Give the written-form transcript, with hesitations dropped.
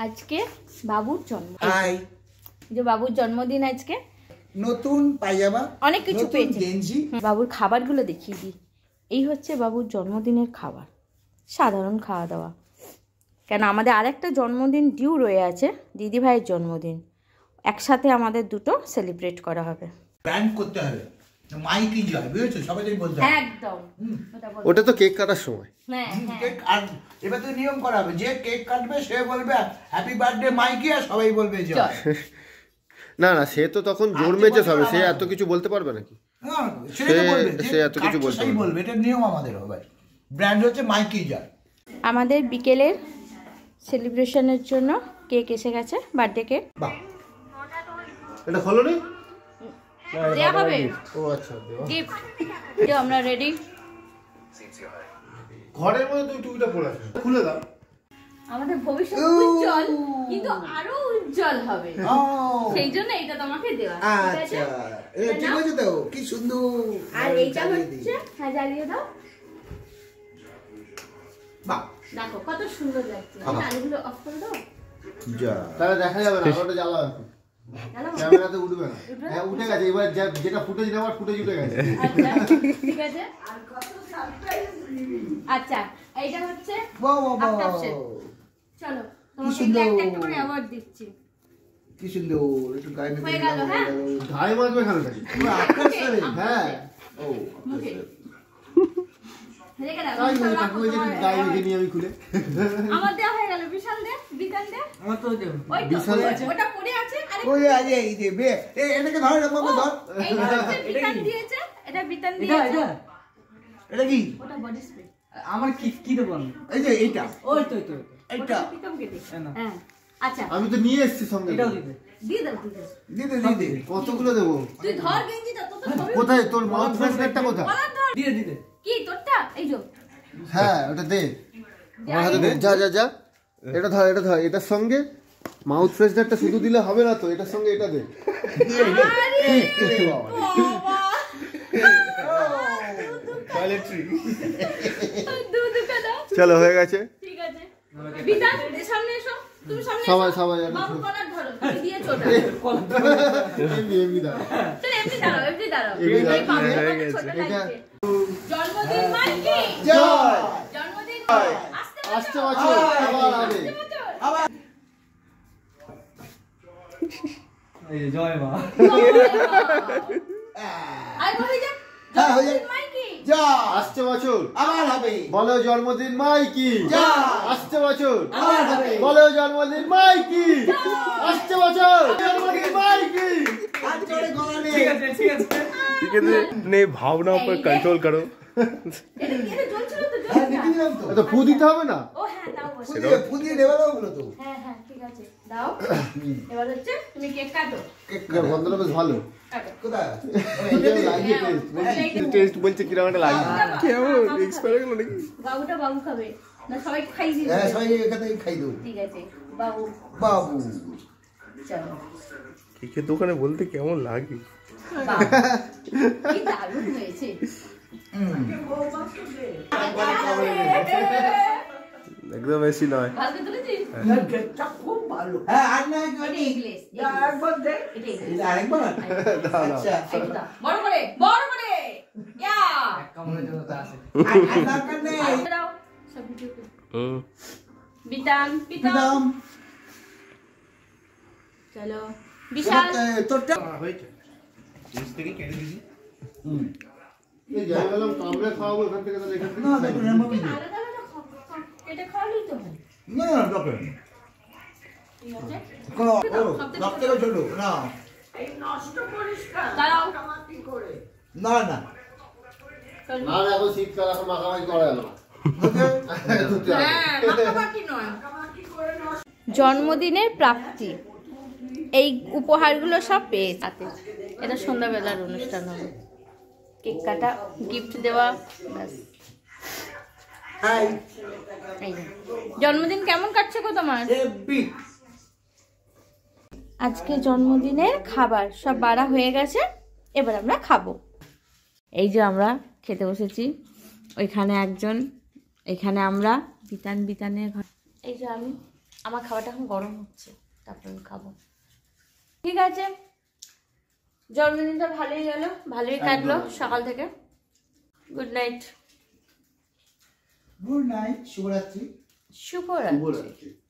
আজকে বাবুর জন্ম, হাই যে বাবুর জন্মদিন আজকে। নতুন পায়জামা অনেক কিছু পেয়েছে। গেঞ্জি। বাবুর খাবারগুলো দেখিয়ে দিই। এই হচ্ছে বাবুর জন্মদিনের খাবার, সাধারণ খাওয়া দাওয়া। কেন আমাদের আরেকটা জন্মদিন ডিউ রয়ে আছে, দিদি ভাইয়ের জন্মদিন, একসাথে আমাদের দুটো সেলিব্রেট করা হবে। ব্র্যান্ড করতে হবে, মাইকি জয়, বুঝেছো? সবাই বলতে হবে একদম। ওটা তো কেক কাটার সময়। হ্যাঁ কেক। আর এবার তো নিয়ম করা হবে, যে কেক কাটবে সে বলবে হ্যাপি বার্থডে মাইকি, আর সবাই বলবে জয়। না না, সে তো তখন জোর মেচেস হবে, সে এত কিছু বলতে পারবে নাকি? সে এত কিছু বলবে, এটা নিয়ম আমাদের হবে। ব্র্যান্ড হচ্ছে মাইকি জয়। আমাদের বিকেলের সেলিব্রেশনের জন্য কেক এসে গেছে, বার্থডে কেক। বাহ, এটা হলো নি দেয়া হবে। ও আচ্ছা, গিফট যে আমরা রেডি। ঘরের মধ্যে তুই টুপিটা পরে আছিস, খুলে দাও। আমাদের ভবিষ্যৎ উজ্জ্বল, কিন্তু আরো উজ্জ্বল হবে, সেই জন্য এটা তোমাকে দেওয়া। আচ্ছা ঠিক আছে তো, কি সুন্দর। আর এইটা হচ্ছে, হ্যাঁ জ্বালিয়ে দাও। বাহ, দেখো কত সুন্দর লাগছে। আলোগুলো অফ করে দাও। যা, তাহলে দেখা যাবে না, ওটা জ্বালাও এখন। ক্যামেরাতে উঠবে না। হ্যাঁ উঠে গেছে, এবার যেটা ফুটেজ নেওয়ার ফুটেজ উঠে গেছে। আচ্ছা ঠিক আছে। আর কত সারপ্রাইজ। আচ্ছা এইটা হচ্ছে আফটার শেপ। চলো তোমাকে একটা একটা করে অ্যাওয়ার্ড দিচ্ছি। কি সুন্দর। একটু গায়ে মেখে হয়ে গেল। হ্যাঁ গায়ে মাখবে কেন নাকি? হ্যাঁ, ও মুখে রেখে দাও। গায়ে মেখে নিয়ে আমি খুলে আমার দেওয়া হয়ে গেল। বিশাল দে, বিতান দে। আমার তো দেব। বিশাল আছে, ওটা পড়ে আছে। আরে ওই আজে এই যে বে, এটাকে ধর, এটা বাবা ধর। এইটা হচ্ছে বিতান দিয়েছে, এটা বিতান দিয়েছে। এটা কি? ওটা বডি স্প্রে। আমার কি দেব? এই যে এইটা, ওই তো এইটা পিতমকে দে। হ্যাঁ আচ্ছা আমি তো নিয়ে এসেছি সঙ্গে। এটাও দিবে। দিয়ে দাও, দিয়ে দাও। দিদি কতগুলো দেবো? তুই ধর গেঞ্জিটা, তো ছবি কোথায় তোর মাউথ ফ্রেশনারটা কোথায়? বলা ধর। দিবে। কি তোরটা? এই যে হ্যাঁ ওটা দে, আমার হাতে দে। যা যা যা, এটা ধর, এটা ধর, এটার সঙ্গে মাউথ ফ্রেশনারটা শুধু দিলে হবে না তো, এটার সঙ্গে এটা দে। বাবা টয়লেট্রি। দুধ কাদা। চলো হয়ে গেছে। ঠিক আছে বিতান সামনে এসো। তুমি সামনে সবাই এসো। সবাই বাবু কলার ধরো, তুমি দিয়েছো ওটা। এমনি এমনি দাও। চল এমনি দাঁড়াও, এমনি দাঁড়াও। এমনি দাঁড়াও, এই বাবু হয়ে কত গেছে। ছোট এটা লাগছে। জন্মদিন মাইকি জয়। জন্মদিন আসছে বছর আবার হবে। আবার এই যে জয় মা। আই বলি যা হ্যাঁ হয়ে জন্মদিন মাইকি যা, আসছে বছর আবার হবে। বলো জন্মদিন মাইকি। যা, আসছে বছর আবার হবে। বলো জন্মদিন মাইকি। আসছে বছর জন্মদিন মাইকি। আর জোরে গলা নে। ঠিক আছে। ठीक है नहीं भावनाओं पर कंट्रोल करो। এটা জ্বলছিল তো, হ্যাঁ, জ্বলছিল। দেখে দিলাম তো। এটা ফু দিতে হবে না? ও হ্যাঁ দাও বসে। ফুদিয়ে নেওয়া দাও বলো তো। হ্যাঁ হ্যাঁ ঠিক আছে দাও। এবার হচ্ছে তুমি কেক কাটো। গন্ধটা বেশ ভালো। কাটো। কোথায়? टेस्ट बोलছে কি রকম লাগে কেমন এক্সপায়ার হলো নাকি? বাবুটা বাবু খাবে না, সবাই খাই দিবে। হ্যাঁ, সবাই এখানে খাই দেবো। ঠিক আছে বাবু বাবু, চলো। কেকের দোকানে বলতে কেমন লাগে? বাবু কি দারুণ হয়েছে। একদম বেশি নয়। ভালো তুলেছিস? খুব ভালো। হ্যাঁ, আর নাই এটা জনি। ইংলিশ। একবার দে। এটা ইংলিশ। এটা আরেকবার? আচ্ছা। এটা দাও। বড় করে, বড় করে। ইয়া। এক কামড়ের জন্য তো আছে। আর দরকার নেই। দাও সব ভিডিও করে। হুম বিতান পিতাম। দিলাম। চলো বিশাল। তোরটা হয়েছে এই যাই বললাম কামড়ে খাওয়াবো এখান থেকে, তাহলে এখান থেকে না, দেখুন, এরকম নেই। আলাদা আলাদা এটা খাওয়ালেই তো হয়। না, দরকার নেই। ঠিক আছে কোনো সব থেকে ছোট না। দাঁড়াও। না না, না না, এখন শীতকাল, এখন মাখামাখি করা গেল। হ্যাঁ মাখামাখি নয়। জন্মদিনের প্রাপ্তি, এই উপহারগুলো সব পেয়েছে। এটা সন্ধ্যাবেলার অনুষ্ঠান হবে, কেক কাটা, গিফট দেওয়া, ব্যাস। হাই এই যে। জন্মদিন কেমন কাটছে গো তোমার? এবি। আজকে জন্মদিনের খাবার সব বাড়া হয়ে গেছে, এবার আমরা খাবো। এই যে আমরা খেতে বসেছি, ওইখানে একজন, এখানে আমরা, বিতানের ঘর। এই যে আমি, আমার খাবারটা এখন গরম হচ্ছে, তারপর আমি খাবো। ঠিক আছে, জন্মদিনটা ভালোই গেল, ভালোই কাটলো সকাল থেকে। Good night. গুড নাইট, শুভরাত্রি। শুভরাত্রি। শুভরাত্রি।